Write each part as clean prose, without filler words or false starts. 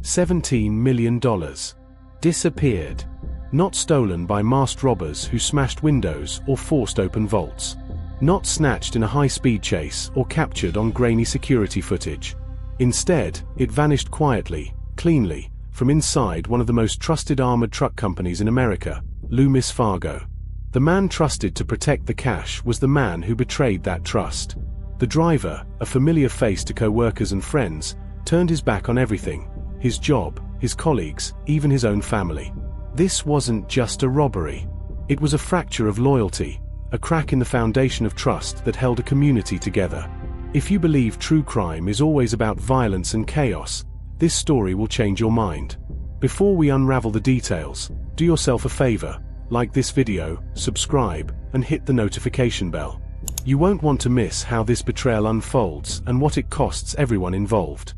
$17 million. Disappeared. Not stolen by masked robbers who smashed windows or forced open vaults. Not snatched in a high-speed chase or captured on grainy security footage. Instead, it vanished quietly, cleanly, from inside one of the most trusted armored truck companies in America, Loomis Fargo. The man trusted to protect the cash was the man who betrayed that trust. The driver, a familiar face to co-workers and friends, turned his back on everything: his job, his colleagues, even his own family. This wasn't just a robbery. It was a fracture of loyalty, a crack in the foundation of trust that held a community together. If you believe true crime is always about violence and chaos, this story will change your mind. Before we unravel the details, do yourself a favor, like this video, subscribe, and hit the notification bell. You won't want to miss how this betrayal unfolds and what it costs everyone involved.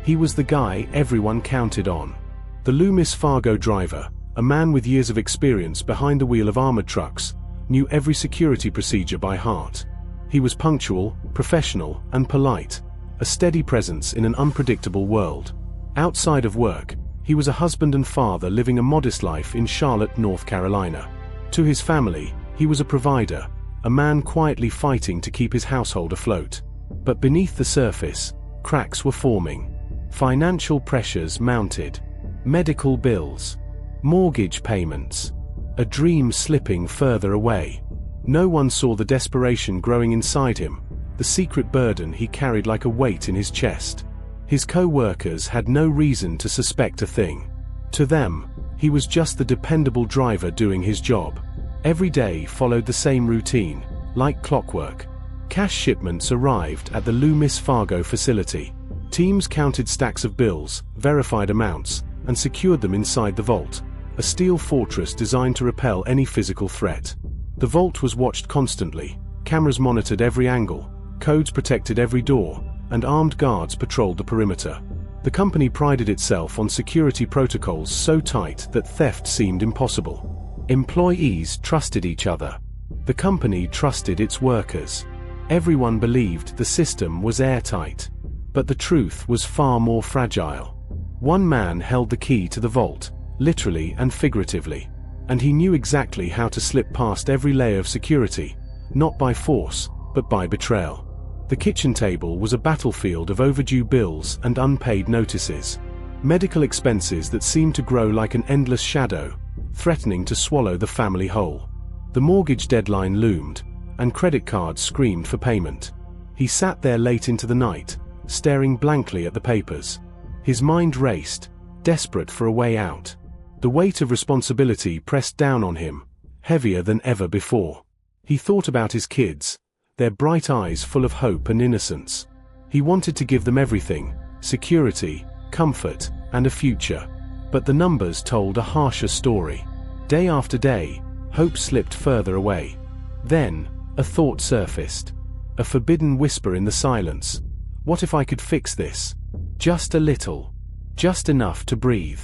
He was the guy everyone counted on. The Loomis Fargo driver, a man with years of experience behind the wheel of armored trucks, knew every security procedure by heart. He was punctual, professional, and polite, a steady presence in an unpredictable world. Outside of work, he was a husband and father living a modest life in Charlotte, North Carolina. To his family, he was a provider, a man quietly fighting to keep his household afloat. But beneath the surface, cracks were forming. Financial pressures mounted. Medical bills. Mortgage payments. A dream slipping further away. No one saw the desperation growing inside him, the secret burden he carried like a weight in his chest. His co-workers had no reason to suspect a thing. To them, he was just the dependable driver doing his job. Every day followed the same routine, like clockwork. Cash shipments arrived at the Loomis Fargo facility. Teams counted stacks of bills, verified amounts, and secured them inside the vault, a steel fortress designed to repel any physical threat. The vault was watched constantly, cameras monitored every angle, codes protected every door, and armed guards patrolled the perimeter. The company prided itself on security protocols so tight that theft seemed impossible. Employees trusted each other. The company trusted its workers. Everyone believed the system was airtight. But the truth was far more fragile. One man held the key to the vault, literally and figuratively, and he knew exactly how to slip past every layer of security, not by force, but by betrayal. The kitchen table was a battlefield of overdue bills and unpaid notices. Medical expenses that seemed to grow like an endless shadow, threatening to swallow the family whole. The mortgage deadline loomed, and credit cards screamed for payment. He sat there late into the night, staring blankly at the papers. His mind raced, desperate for a way out. The weight of responsibility pressed down on him, heavier than ever before. He thought about his kids, their bright eyes full of hope and innocence. He wanted to give them everything: security, comfort, and a future. But the numbers told a harsher story. Day after day, hope slipped further away. Then, a thought surfaced. A forbidden whisper in the silence. What if I could fix this? Just a little. Just enough to breathe.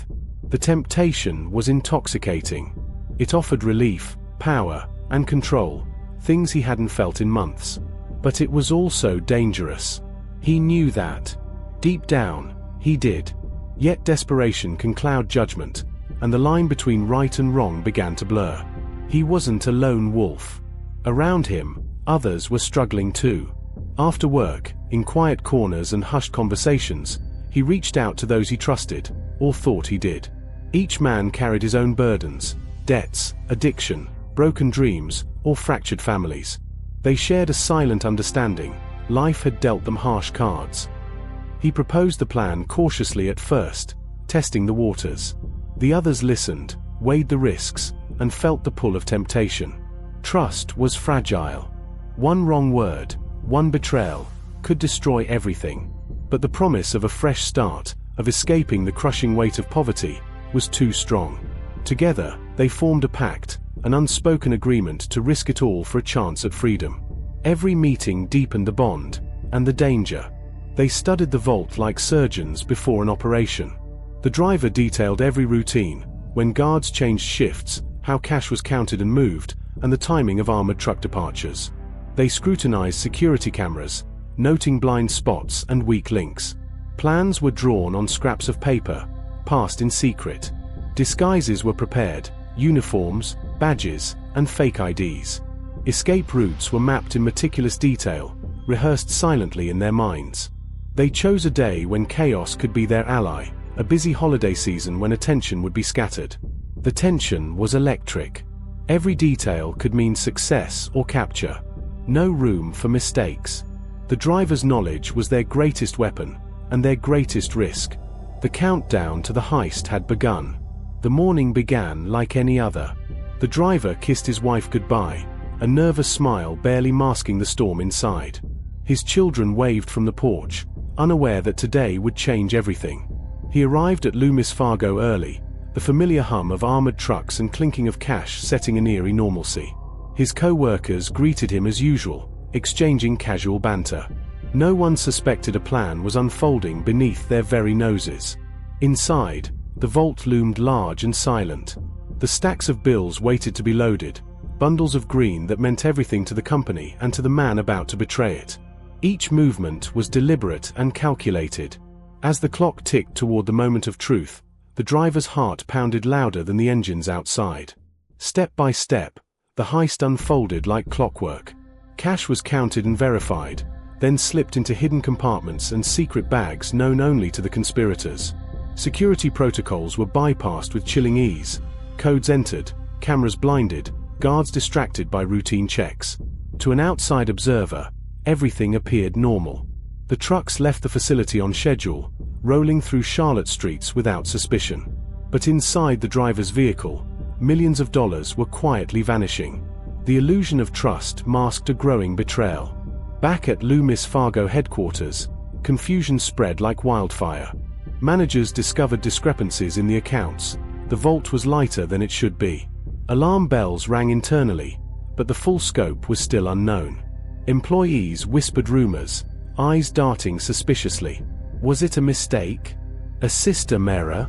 The temptation was intoxicating. It offered relief, power, and control, things he hadn't felt in months. But it was also dangerous. He knew that. Deep down, he did. Yet desperation can cloud judgment, and the line between right and wrong began to blur. He wasn't a lone wolf. Around him, others were struggling too. After work, in quiet corners and hushed conversations, he reached out to those he trusted, or thought he did. Each man carried his own burdens: debts, addiction, broken dreams, or fractured families. They shared a silent understanding. Life had dealt them harsh cards. He proposed the plan cautiously at first, testing the waters. The others listened, weighed the risks, and felt the pull of temptation. Trust was fragile. One wrong word, one betrayal, could destroy everything. But the promise of a fresh start, of escaping the crushing weight of poverty, was too strong. Together, they formed a pact, an unspoken agreement to risk it all for a chance at freedom. Every meeting deepened the bond, and the danger. They studied the vault like surgeons before an operation. The driver detailed every routine, when guards changed shifts, how cash was counted and moved, and the timing of armored truck departures. They scrutinized security cameras, noting blind spots and weak links. Plans were drawn on scraps of paper, passed in secret. Disguises were prepared, uniforms, badges, and fake IDs. Escape routes were mapped in meticulous detail, rehearsed silently in their minds. They chose a day when chaos could be their ally, a busy holiday season when attention would be scattered. The tension was electric. Every detail could mean success or capture. No room for mistakes. The driver's knowledge was their greatest weapon, and their greatest risk. The countdown to the heist had begun. The morning began like any other. The driver kissed his wife goodbye, a nervous smile barely masking the storm inside. His children waved from the porch, unaware that today would change everything. He arrived at Loomis Fargo early, the familiar hum of armored trucks and clinking of cash setting an eerie normalcy. His co-workers greeted him as usual, exchanging casual banter. No one suspected a plan was unfolding beneath their very noses. Inside, the vault loomed large and silent. The stacks of bills waited to be loaded, bundles of green that meant everything to the company and to the man about to betray it. Each movement was deliberate and calculated. As the clock ticked toward the moment of truth, the driver's heart pounded louder than the engines outside. Step by step, the heist unfolded like clockwork. Cash was counted and verified, then slipped into hidden compartments and secret bags known only to the conspirators. Security protocols were bypassed with chilling ease. Codes entered, cameras blinded, guards distracted by routine checks. To an outside observer, everything appeared normal. The trucks left the facility on schedule, rolling through Charlotte streets without suspicion. But inside the driver's vehicle, millions of dollars were quietly vanishing. The illusion of trust masked a growing betrayal. Back at Loomis Fargo headquarters, confusion spread like wildfire. Managers discovered discrepancies in the accounts. The vault was lighter than it should be. Alarm bells rang internally, but the full scope was still unknown. Employees whispered rumors, eyes darting suspiciously. Was it a mistake? A system error?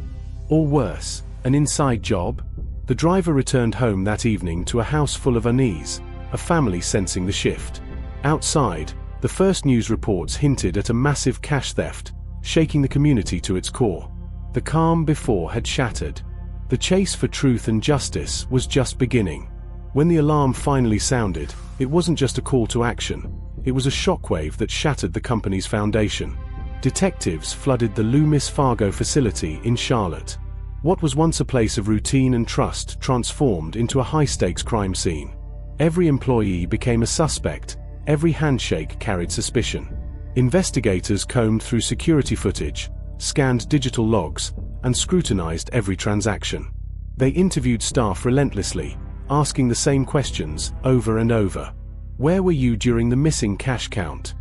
Or worse, an inside job? The driver returned home that evening to a house full of unease, a family sensing the shift. Outside, the first news reports hinted at a massive cash theft, shaking the community to its core. The calm before had shattered. The chase for truth and justice was just beginning. When the alarm finally sounded, it wasn't just a call to action. It was a shockwave that shattered the company's foundation. Detectives flooded the Loomis Fargo facility in Charlotte. What was once a place of routine and trust transformed into a high-stakes crime scene. Every employee became a suspect. Every handshake carried suspicion. Investigators combed through security footage, scanned digital logs, and scrutinized every transaction. They interviewed staff relentlessly, asking the same questions over and over. Where were you during the missing cash count?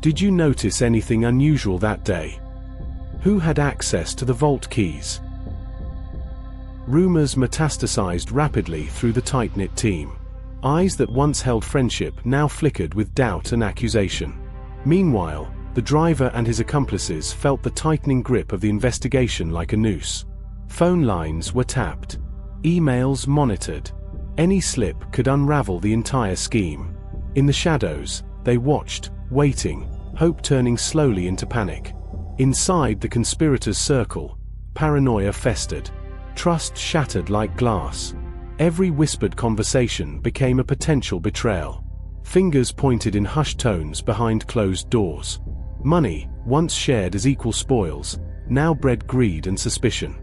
Did you notice anything unusual that day? Who had access to the vault keys? Rumors metastasized rapidly through the tight-knit team. Eyes that once held friendship now flickered with doubt and accusation. Meanwhile, the driver and his accomplices felt the tightening grip of the investigation like a noose. Phone lines were tapped. Emails monitored. Any slip could unravel the entire scheme. In the shadows, they watched, waiting, hope turning slowly into panic. Inside the conspirators' circle, paranoia festered. Trust shattered like glass. Every whispered conversation became a potential betrayal. Fingers pointed in hushed tones behind closed doors. Money, once shared as equal spoils, now bred greed and suspicion.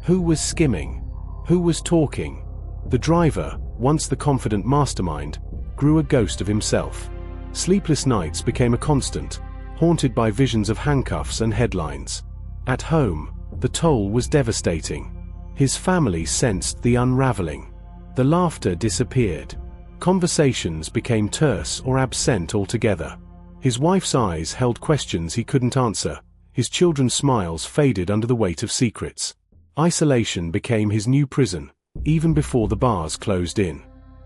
Who was skimming? Who was talking? The driver, once the confident mastermind, grew a ghost of himself. Sleepless nights became a constant, haunted by visions of handcuffs and headlines. At home, the toll was devastating. His family sensed the unraveling. The laughter disappeared. Conversations became terse or absent altogether. His wife's eyes held questions he couldn't answer. His children's smiles faded under the weight of secrets. Isolation became his new prison, even before the bars closed in.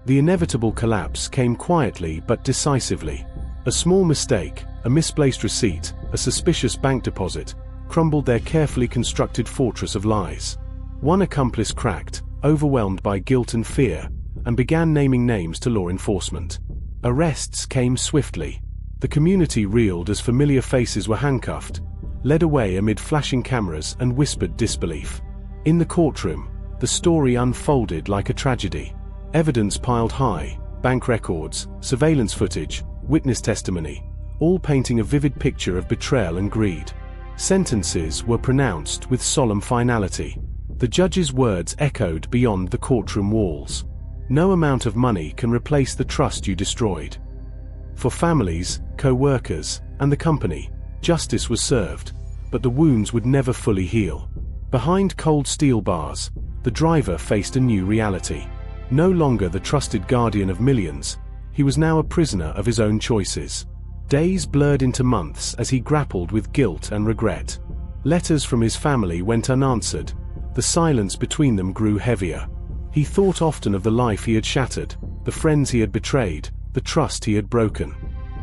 The inevitable collapse came quietly but decisively. A small mistake, a misplaced receipt, a suspicious bank deposit, crumbled their carefully constructed fortress of lies. One accomplice cracked, overwhelmed by guilt and fear, and began naming names to law enforcement. Arrests came swiftly. The community reeled as familiar faces were handcuffed. led away amid flashing cameras and whispered disbelief. In the courtroom, the story unfolded like a tragedy. Evidence piled high, bank records, surveillance footage, witness testimony, all painting a vivid picture of betrayal and greed. Sentences were pronounced with solemn finality. The judge's words echoed beyond the courtroom walls. No amount of money can replace the trust you destroyed. For families, co-workers, and the company, justice was served, but the wounds would never fully heal. Behind cold steel bars, the driver faced a new reality. No longer the trusted guardian of millions, he was now a prisoner of his own choices. Days blurred into months as he grappled with guilt and regret. Letters from his family went unanswered. The silence between them grew heavier. He thought often of the life he had shattered, the friends he had betrayed, the trust he had broken.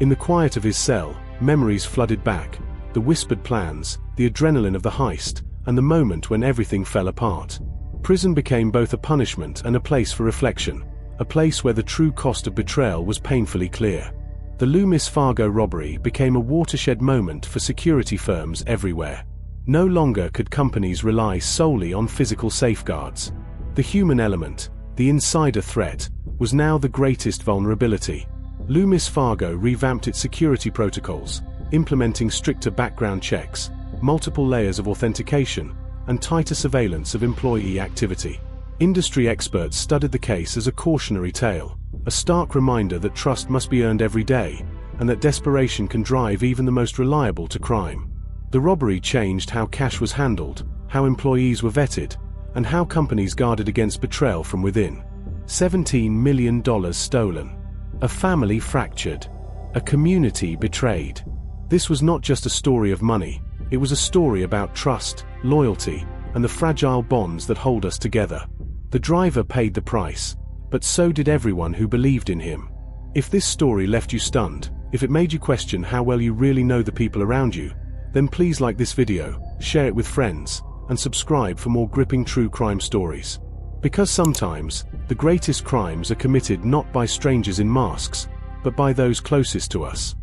In the quiet of his cell, memories flooded back, the whispered plans, the adrenaline of the heist, and the moment when everything fell apart. Prison became both a punishment and a place for reflection, a place where the true cost of betrayal was painfully clear. The Loomis Fargo robbery became a watershed moment for security firms everywhere. No longer could companies rely solely on physical safeguards. The human element, the insider threat, was now the greatest vulnerability. Loomis Fargo revamped its security protocols, implementing stricter background checks, multiple layers of authentication, and tighter surveillance of employee activity. Industry experts studied the case as a cautionary tale, a stark reminder that trust must be earned every day, and that desperation can drive even the most reliable to crime. The robbery changed how cash was handled, how employees were vetted, and how companies guarded against betrayal from within. $17 million stolen. A family fractured. A community betrayed. This was not just a story of money, it was a story about trust, loyalty, and the fragile bonds that hold us together. The driver paid the price, but so did everyone who believed in him. If this story left you stunned, if it made you question how well you really know the people around you, then please like this video, share it with friends, and subscribe for more gripping true crime stories. Because sometimes, the greatest crimes are committed not by strangers in masks, but by those closest to us.